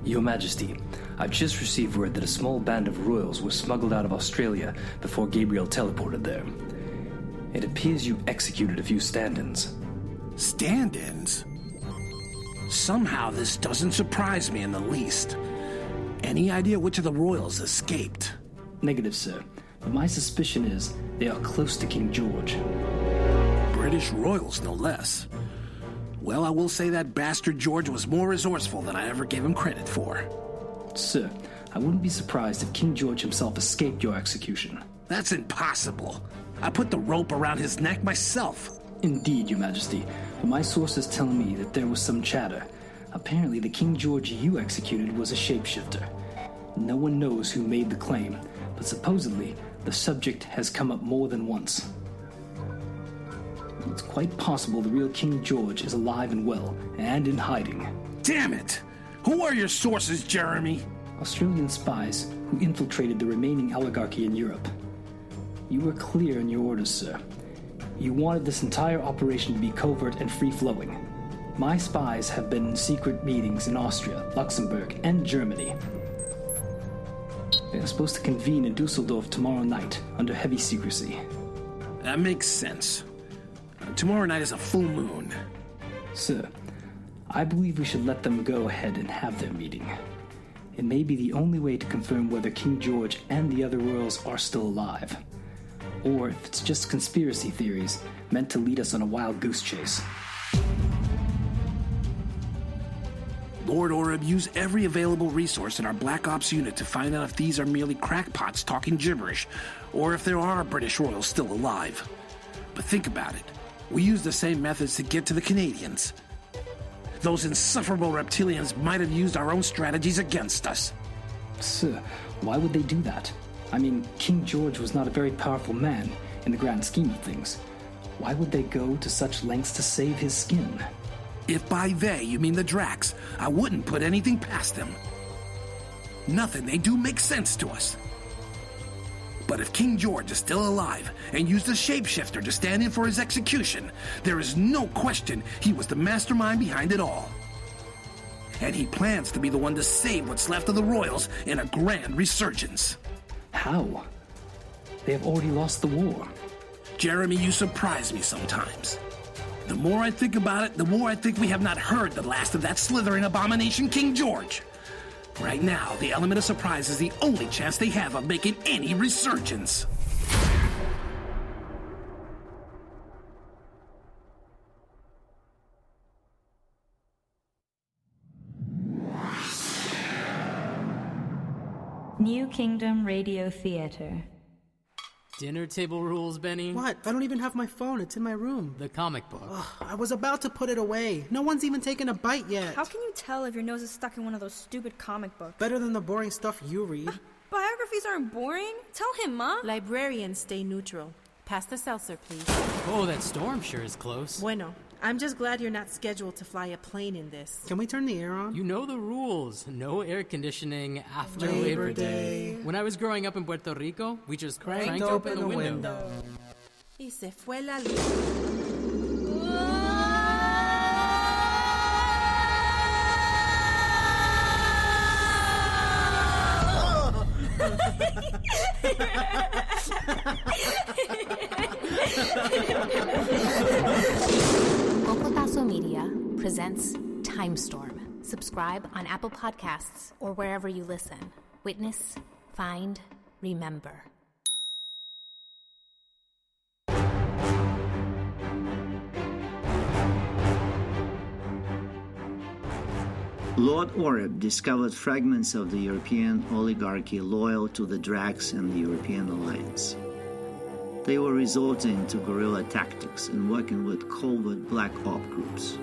Your Majesty, I've just received word that a small band of royals was smuggled out of Australia before Gabriel teleported there. It appears you executed a few stand-ins. Stand-ins? Somehow this doesn't surprise me in the least. Any idea which of the royals escaped? Negative, sir. But my suspicion is they are close to King George. British royals, no less. Well, I will say that bastard George was more resourceful than I ever gave him credit for. Sir, I wouldn't be surprised if King George himself escaped your execution. That's impossible. I put the rope around his neck myself. Indeed, Your Majesty, but my sources tell me that there was some chatter. Apparently, the King George you executed was a shapeshifter. No one knows who made the claim, but supposedly, the subject has come up more than once. It's quite possible the real King George is alive and well, and in hiding. Damn it! Who are your sources, Jeremy? Australian spies who infiltrated the remaining oligarchy in Europe. You were clear in your orders, sir. You wanted this entire operation to be covert and free-flowing. My spies have been in secret meetings in Austria, Luxembourg, and Germany. They are supposed to convene in Dusseldorf tomorrow night, under heavy secrecy. That makes sense. Tomorrow night is a full moon. Sir, I believe we should let them go ahead and have their meeting. It may be the only way to confirm whether King George and the other royals are still alive. Or if it's just conspiracy theories meant to lead us on a wild goose chase. Lord Oreb, use every available resource in our Black Ops unit to find out if these are merely crackpots talking gibberish, or if there are British royals still alive. But think about it. We use the same methods to get to the Canadians. Those insufferable reptilians might have used our own strategies against us. Sir, why would they do that? I mean, King George was not a very powerful man in the grand scheme of things. Why would they go to such lengths to save his skin? If by they you mean the Dracs, I wouldn't put anything past them. Nothing they do makes sense to us. But if King George is still alive and used a shapeshifter to stand in for his execution, there is no question he was the mastermind behind it all. And he plans to be the one to save what's left of the royals in a grand resurgence. How? They have already lost the war. Jeremy, you surprise me sometimes. The more I think about it, the more I think we have not heard the last of that slithering abomination, King George. Right now, the element of surprise is the only chance they have of making any resurgence. New Kingdom Radio Theater. Dinner table rules, Benny? What? I don't even have my phone. It's in my room. The comic book. Ugh, I was about to put it away. No one's even taken a bite yet. How can you tell if your nose is stuck in one of those stupid comic books? Better than the boring stuff you read. Biographies aren't boring. Tell him, Ma. Librarians stay neutral. Pass the seltzer, please. Oh, that storm sure is close. Bueno. I'm just glad you're not scheduled to fly a plane in this. Can we turn the air on? You know the rules. No air conditioning after Labor Day. When I was growing up in Puerto Rico, we just cranked open the the window. Y se fue la luz. Cocotazo Media presents Time Storm. Subscribe on Apple Podcasts or wherever you listen. Witness, find, remember. Lord Oreb discovered fragments of the European oligarchy loyal to the Dracs and the European alliance. They were resorting to guerrilla tactics and working with covert black op groups.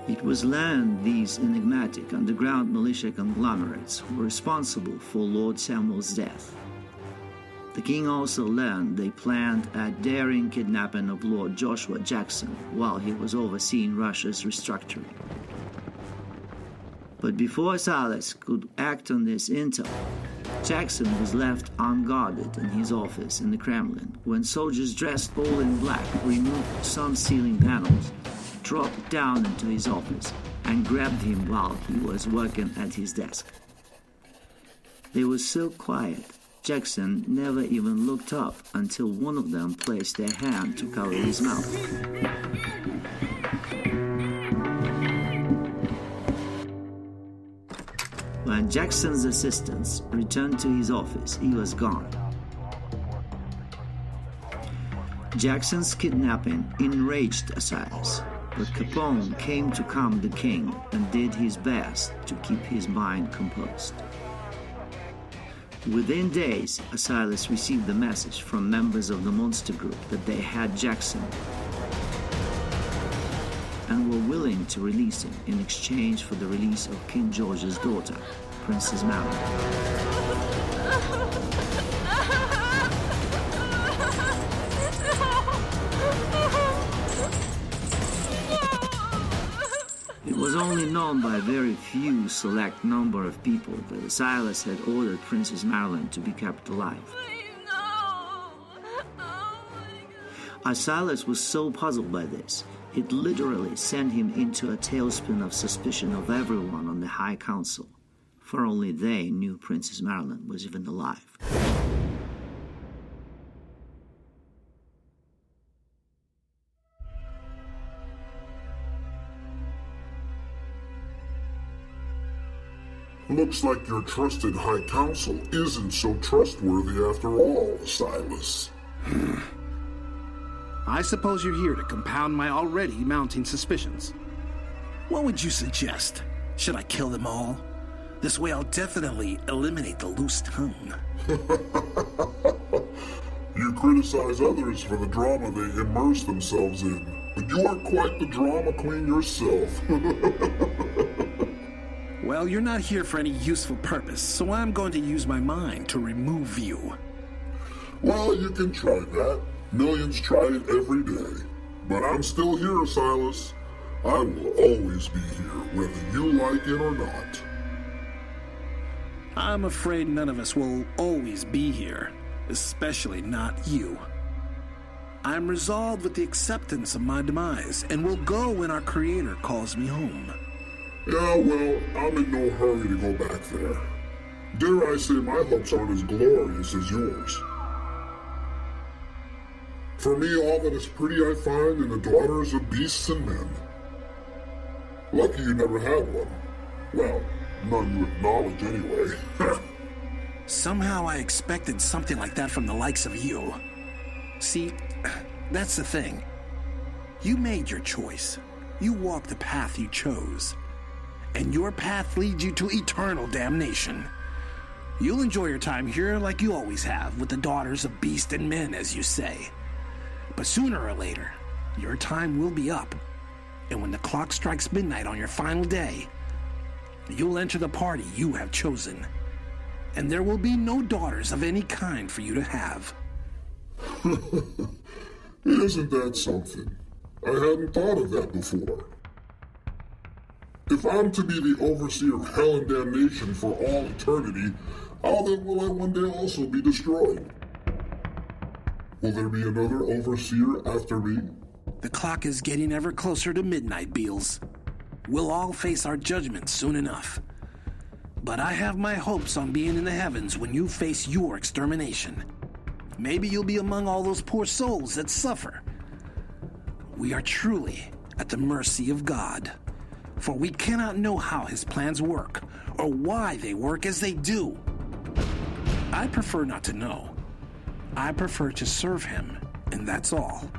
It was learned these enigmatic underground militia conglomerates were responsible for Lord Samuel's death. The king also learned they planned a daring kidnapping of Lord Joshua Jackson while he was overseeing Russia's restructuring. But before Asilas could act on this intel, Jackson was left unguarded in his office in the Kremlin when soldiers dressed all in black removed some ceiling panels, dropped down into his office, and grabbed him while he was working at his desk. They were so quiet, Jackson never even looked up until one of them placed their hand to cover his mouth. When Jackson's assistants returned to his office, he was gone. Jackson's kidnapping enraged Asilas, but Capone came to calm the king and did his best to keep his mind composed. Within days, Asilas received a message from members of the monster group that they had Jackson and were willing to release him in exchange for the release of King George's daughter, Princess Marilyn. It was only known by a very few select number of people that Asilas had ordered Princess Marilyn to be kept alive. Asilas was so puzzled by this, it literally sent him into a tailspin of suspicion of everyone on the High Council, for only they knew Princess Marilyn was even alive. Looks like your trusted High Council isn't so trustworthy after all, Silas. I suppose you're here to compound my already mounting suspicions. What would you suggest? Should I kill them all? This way I'll definitely eliminate the loose tongue. You criticize others for the drama they immerse themselves in, but you are quite the drama queen yourself. Well, you're not here for any useful purpose, so I'm going to use my mind to remove you. Well, you can try that. Millions try it every day. But I'm still here, Silas. I will always be here, whether you like it or not. I'm afraid none of us will always be here, especially not you. I'm resolved with the acceptance of my demise, and will go when our Creator calls me home. Yeah, well, I'm in no hurry to go back there. Dare I say my hopes aren't as glorious as yours. For me, all that is pretty I find in the daughters of beasts and men. Lucky you never had one. Well, none you acknowledge anyway. Somehow I expected something like that from the likes of you. See, that's the thing. You made your choice. You walked the path you chose. And your path leads you to eternal damnation. You'll enjoy your time here like you always have, with the daughters of beast and men, as you say. But sooner or later, your time will be up. And when the clock strikes midnight on your final day, you'll enter the party you have chosen. And there will be no daughters of any kind for you to have. Isn't that something? I hadn't thought of that before. If I'm to be the overseer of hell and damnation for all eternity, how then will I one day also be destroyed? Will there be another overseer after me? The clock is getting ever closer to midnight, Beals. We'll all face our judgment soon enough. But I have my hopes on being in the heavens when you face your extermination. Maybe you'll be among all those poor souls that suffer. We are truly at the mercy of God. For we cannot know how his plans work, or why they work as they do. I prefer not to know. I prefer to serve him, and that's all.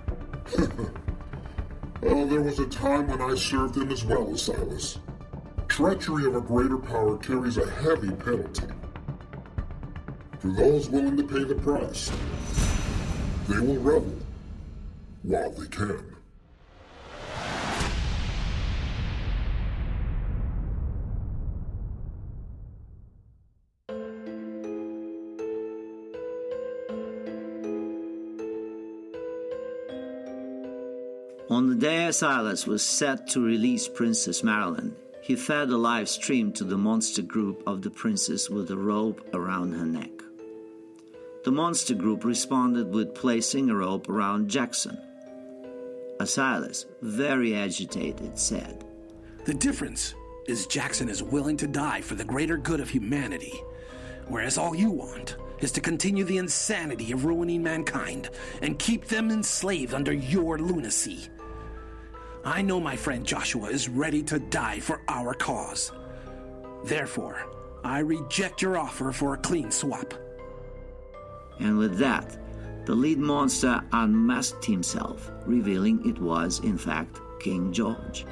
Well, there was a time when I served him as well, Silas. Treachery of a greater power carries a heavy penalty. For those willing to pay the price, they will revel while they can. On the day Asilas was set to release Princess Marilyn, he fed a live stream to the monster group of the princess with a rope around her neck. The monster group responded with placing a rope around Jackson. Asilas, very agitated, said, The difference is Jackson is willing to die for the greater good of humanity, whereas all you want is to continue the insanity of ruining mankind and keep them enslaved under your lunacy. I know my friend Joshua is ready to die for our cause. Therefore, I reject your offer for a clean swap. And with that, the lead monster unmasked himself, revealing it was, in fact, King George.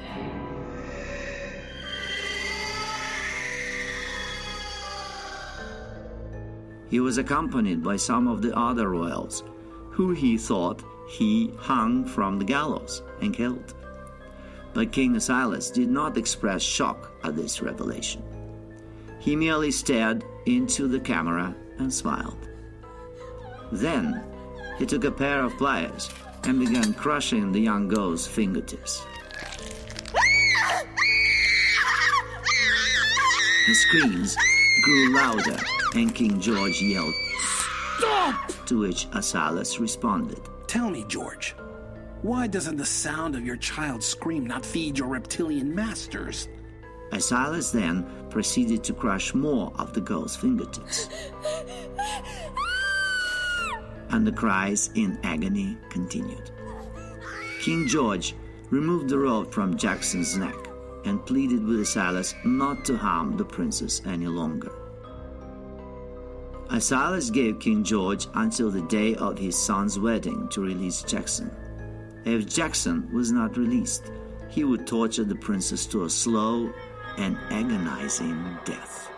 He was accompanied by some of the other royals, who he thought he hung from the gallows and killed. But King Asilas did not express shock at this revelation. He merely stared into the camera and smiled. Then, he took a pair of pliers and began crushing the young girl's fingertips. The screams grew louder, and King George yelled, "Stop!" To which Asilas responded, Tell me, George, why doesn't the sound of your child's scream not feed your reptilian masters? Asilas then proceeded to crush more of the girl's fingertips. And the cries in agony continued. King George removed the rope from Jackson's neck and pleaded with Asilas not to harm the princess any longer. Asilas gave King George until the day of his son's wedding to release Jackson. If Jackson was not released, he would torture the princess to a slow and agonizing death.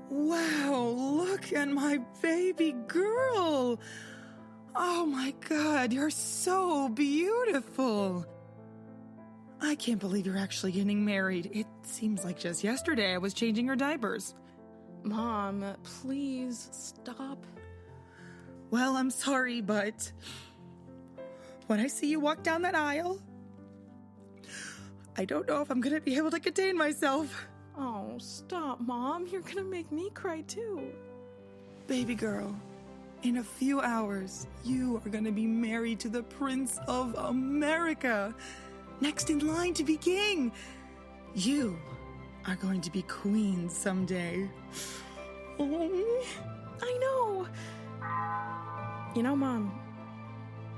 Wow, look at my baby girl. Oh my God, you're so beautiful. I can't believe you're actually getting married. It seems like just yesterday I was changing your diapers. Mom, please stop. Well, I'm sorry, but when I see you walk down that aisle, I don't know if I'm gonna be able to contain myself. Oh, stop, Mom. You're gonna make me cry too. Baby girl, in a few hours, you are gonna be married to the Prince of America. Next in line to be king. You are going to be queen someday. Oh, I know. You know, Mom,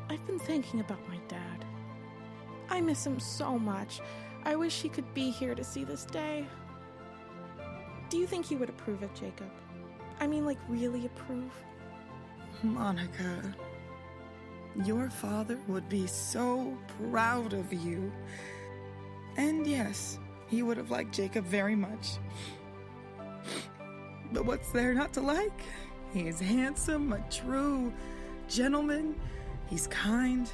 I've been thinking about my dad. I miss him so much. I wish he could be here to see this day. Do you think he would approve of Jacob? I mean, like, really approve? Monica, your father would be so proud of you. And yes, he would have liked Jacob very much. But what's there not to like? He is handsome, a true gentleman. He's kind.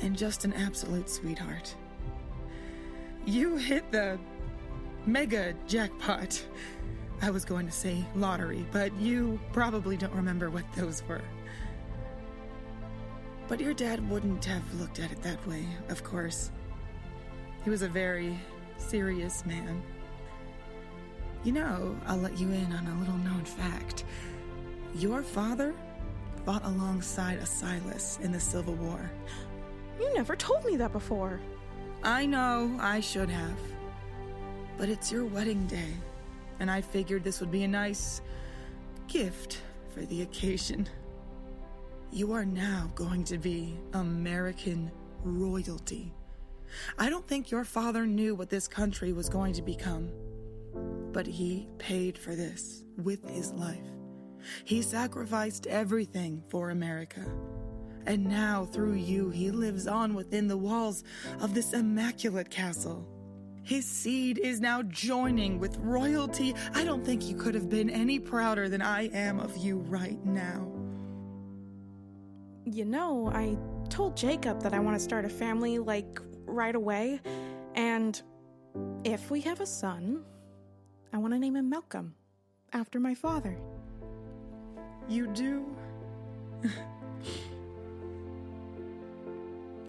And just an absolute sweetheart. You hit the mega jackpot. I was going to say lottery, but you probably don't remember what those were. But your dad wouldn't have looked at it that way, of course. He was a very serious man. You know, I'll let you in on a little known fact. Your father fought alongside Asilas in the Civil War. You never told me that before. I know, I should have. But it's your wedding day, and I figured this would be a nice gift for the occasion. You are now going to be American royalty. I don't think your father knew what this country was going to become, but he paid for this with his life. He sacrificed everything for America. And now, through you, he lives on within the walls of this immaculate castle. His seed is now joining with royalty. I don't think you could have been any prouder than I am of you right now. You know, I told Jacob that I want to start a family, like, right away. And if we have a son, I want to name him Malcolm, after my father. You do?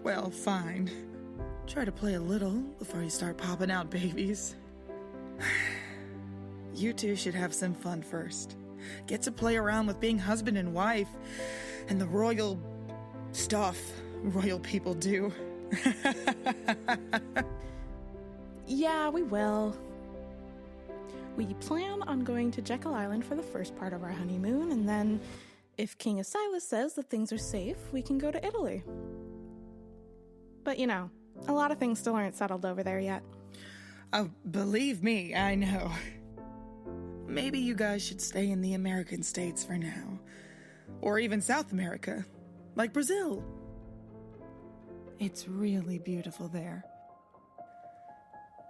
Well, fine. Try to play a little before you start popping out babies. You two should have some fun first. Get to play around with being husband and wife and the royal stuff royal people do. Yeah, we will. We plan on going to Jekyll Island for the first part of our honeymoon, and then, if King Asilas says that things are safe, we can go to Italy. But you know, a lot of things still aren't settled over there yet. Oh, believe me, I know. Maybe you guys should stay in the American states for now. Or even South America, like Brazil. It's really beautiful there.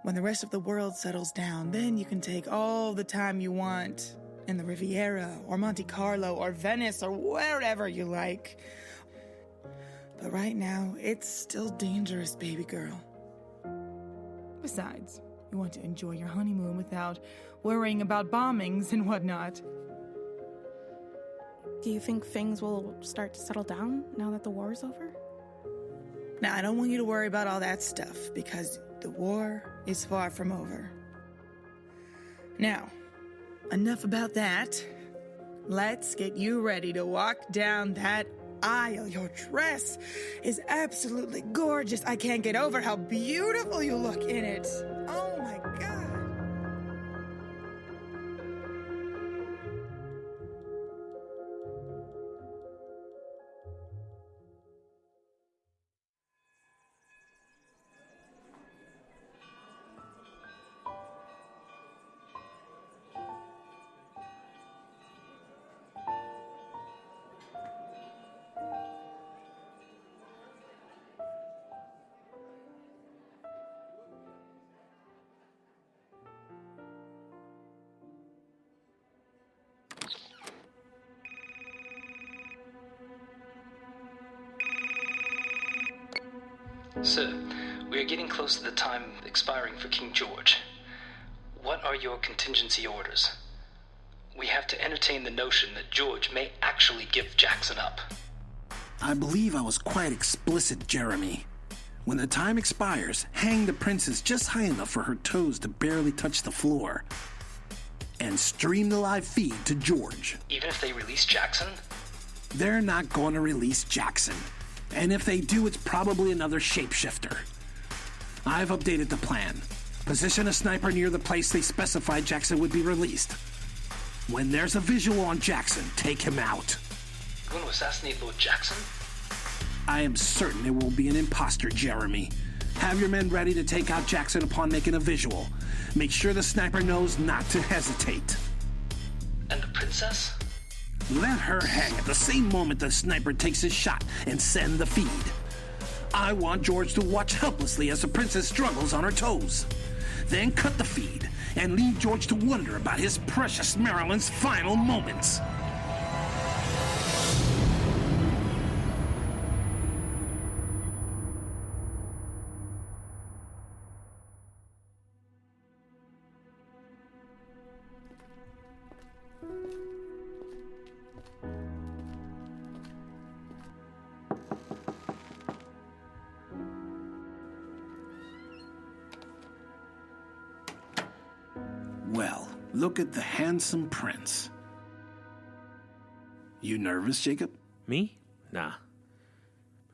When the rest of the world settles down, then you can take all the time you want in the Riviera, or Monte Carlo, or Venice, or wherever you like. But right now, it's still dangerous, baby girl. Besides, you want to enjoy your honeymoon without worrying about bombings and whatnot. Do you think things will start to settle down now that the war is over? Now, I don't want you to worry about all that stuff, because the war is far from over. Now, enough about that. Let's get you ready to walk down that aisle. Your dress is absolutely gorgeous. I can't get over how beautiful you look in it. Oh my God. Sir, we are getting close to the time expiring for King George. What are your contingency orders? We have to entertain the notion that George may actually give Jackson up. I believe I was quite explicit, Jeremy. When the time expires, hang the princess just high enough for her toes to barely touch the floor. And stream the live feed to George. Even if they release Jackson? They're not going to release Jackson. And if they do, it's probably another shapeshifter. I've updated the plan. Position a sniper near the place they specified Jackson would be released. When there's a visual on Jackson, take him out. Going to assassinate Lord Jackson? I am certain it will be an imposter, Jeremy. Have your men ready to take out Jackson upon making a visual. Make sure the sniper knows not to hesitate. And the princess? Let her hang at the same moment the sniper takes his shot and send the feed. I want George to watch helplessly as the princess struggles on her toes. Then cut the feed and leave George to wonder about his precious Marilyn's final moments. Well, look at the handsome prince. You nervous, Jacob? Me? Nah.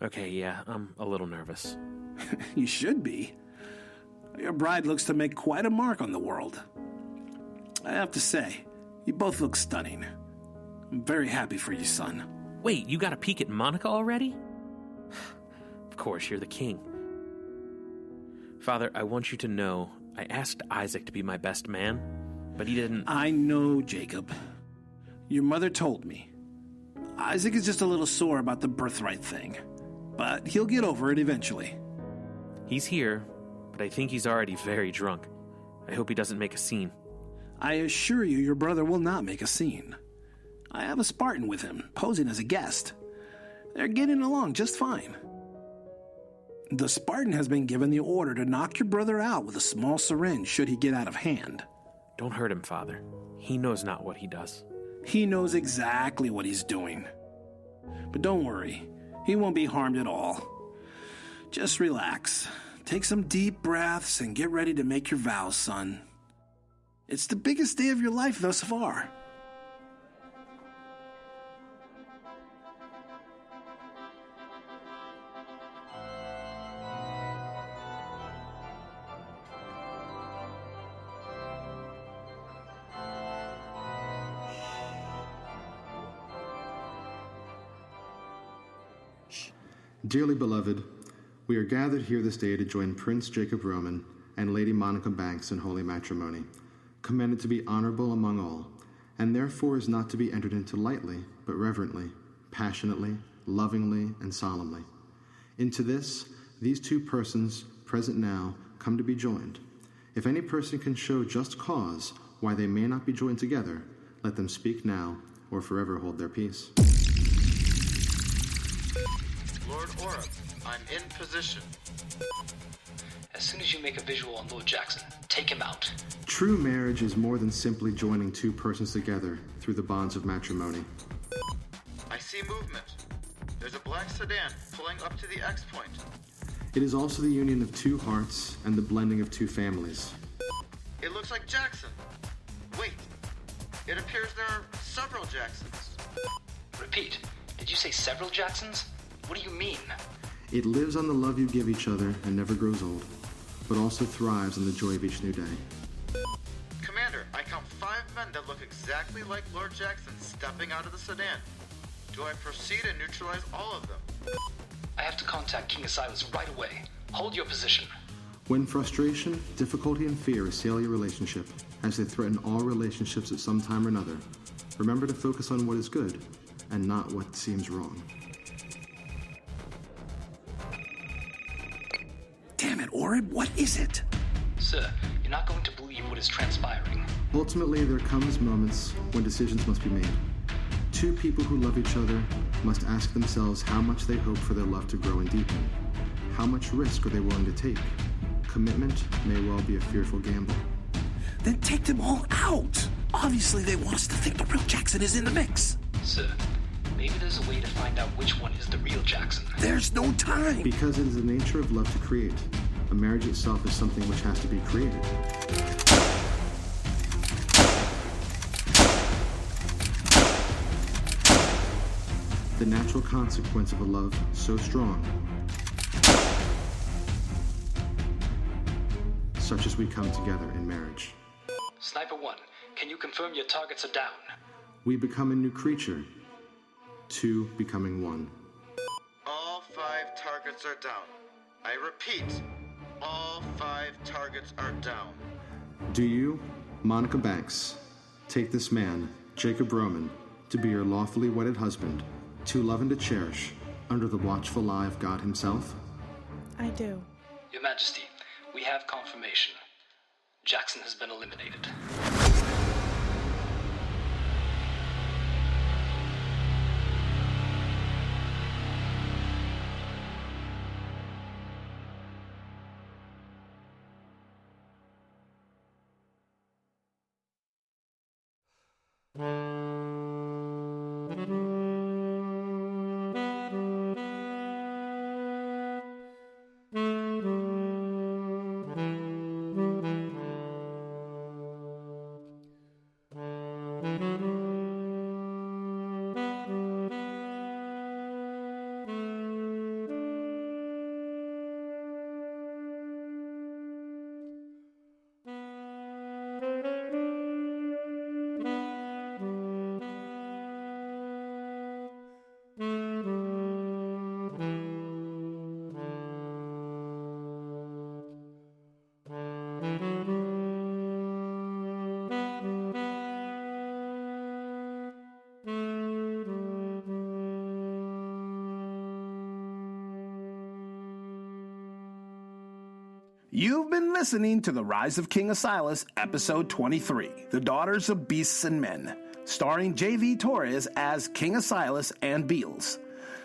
Okay, yeah, I'm a little nervous. You should be. Your bride looks to make quite a mark on the world. I have to say, you both look stunning. I'm very happy for you, son. Wait, you got a peek at Monica already? Of course, you're the king. Father, I want you to know I asked Isaac to be my best man, but he didn't... I know, Jacob. Your mother told me. Isaac is just a little sore about the birthright thing, but he'll get over it eventually. He's here, but I think he's already very drunk. I hope he doesn't make a scene. I assure you your brother will not make a scene. I have a Spartan with him, posing as a guest. They're getting along just fine. The Spartan has been given the order to knock your brother out with a small syringe should he get out of hand. Don't hurt him, Father. He knows not what he does. He knows exactly what he's doing. But don't worry, he won't be harmed at all. Just relax. Take some deep breaths and get ready to make your vows, son. It's the biggest day of your life thus far. Dearly beloved, we are gathered here this day to join Prince Jacob Roman and Lady Monica Banks in holy matrimony, commended to be honorable among all, and therefore is not to be entered into lightly, but reverently, passionately, lovingly, and solemnly. Into this, these two persons, present now, come to be joined. If any person can show just cause why they may not be joined together, let them speak now, or forever hold their peace. Lord Oreb, I'm in position. As soon as you make a visual on Lord Jackson, take him out. True marriage is more than simply joining two persons together through the bonds of matrimony. I see movement. There's a black sedan pulling up to the X point. It is also the union of two hearts and the blending of two families. It looks like Jackson. Wait, it appears there are several Jacksons. Repeat, did you say several Jacksons? What do you mean? It lives on the love you give each other and never grows old, but also thrives on the joy of each new day. Commander, I count 5 men that look exactly like Lord Jackson stepping out of the sedan. Do I proceed and neutralize all of them? I have to contact King Asilas right away. Hold your position. When frustration, difficulty, and fear assail your relationship, as they threaten all relationships at some time or another, remember to focus on what is good and not what seems wrong. Damn it, Oreb, what is it? Sir, you're not going to believe what is transpiring. Ultimately, there comes moments when decisions must be made. Two people who love each other must ask themselves how much they hope for their love to grow and deepen. How much risk are they willing to take? Commitment may well be a fearful gamble. Then take them all out! Obviously, they want us to think the real Jackson is in the mix. Sir, maybe Maybe there's a way to find out which one is the real Jackson. There's no time! Because it is the nature of love to create. A marriage itself is something which has to be created. The natural consequence of a love so strong, such as we come together in marriage. Sniper 1, can you confirm your targets are down? We become a new creature, two becoming one. All 5 targets are down. I repeat, all 5 targets are down. Do you, Monica Banks, take this man, Jacob Roman, to be your lawfully wedded husband, to love and to cherish, under the watchful eye of God himself? I do. Your Majesty, we have confirmation. Jackson has been eliminated. You've been listening to The Rise of King Asilas, Episode 23, The Daughters of Beasts and Men, starring J.V. Torres as King Asilas and Beals,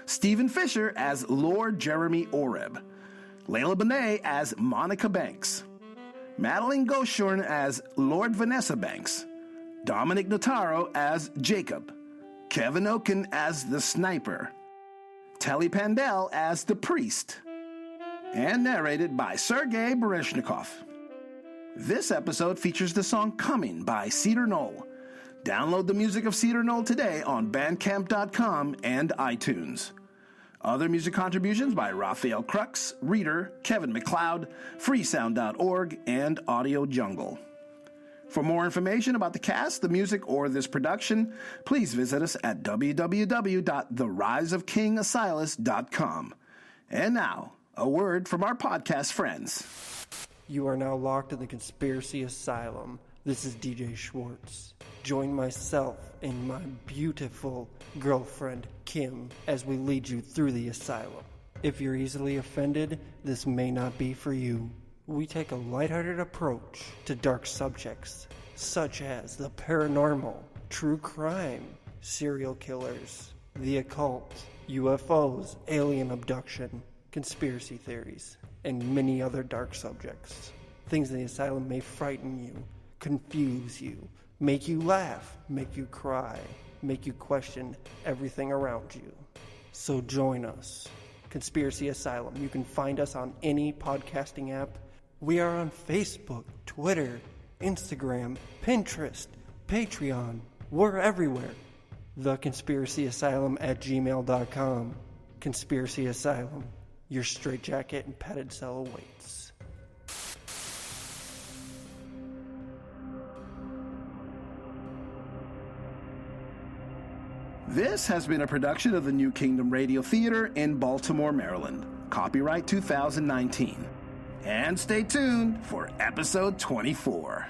Stephen Fisher as Lord Jeremy Oreb, Layla Benet as Monica Banks, Madeline Goshorn as Lord Vanessa Banks, Dominic Notaro as Jacob, Kevin Oken as the Sniper, Telly Pandel as the Priest, and narrated by Sergei Barishnikov. This episode features the song Coming by Cedar Knoll. Download the music of Cedar Knoll today on Bandcamp.com and iTunes. Other music contributions by Raphael Crux, Reader, Kevin MacLeod, Freesound.org, and Audio Jungle. For more information about the cast, the music, or this production, please visit us at www.theriseofkingasilas.com. And now, a word from our podcast friends. You are now locked in the Conspiracy Asylum. This is DJ Schwartz. Join myself and my beautiful girlfriend, Kim, as we lead you through the asylum. If you're easily offended, this may not be for you. We take a lighthearted approach to dark subjects, such as the paranormal, true crime, serial killers, the occult, UFOs, alien abduction, conspiracy theories, and many other dark subjects. Things in the asylum may frighten you, confuse you, make you laugh, make you cry, make you question everything around you. So join us. Conspiracy Asylum. You can find us on any podcasting app. We are on Facebook, Twitter, Instagram, Pinterest, Patreon. We're everywhere. theconspiracyasylum@gmail.com. Conspiracy Asylum. Your straitjacket and padded cell awaits. This has been a production of the New Kingdom Radio Theater in Baltimore, Maryland. Copyright 2019. And stay tuned for episode 24.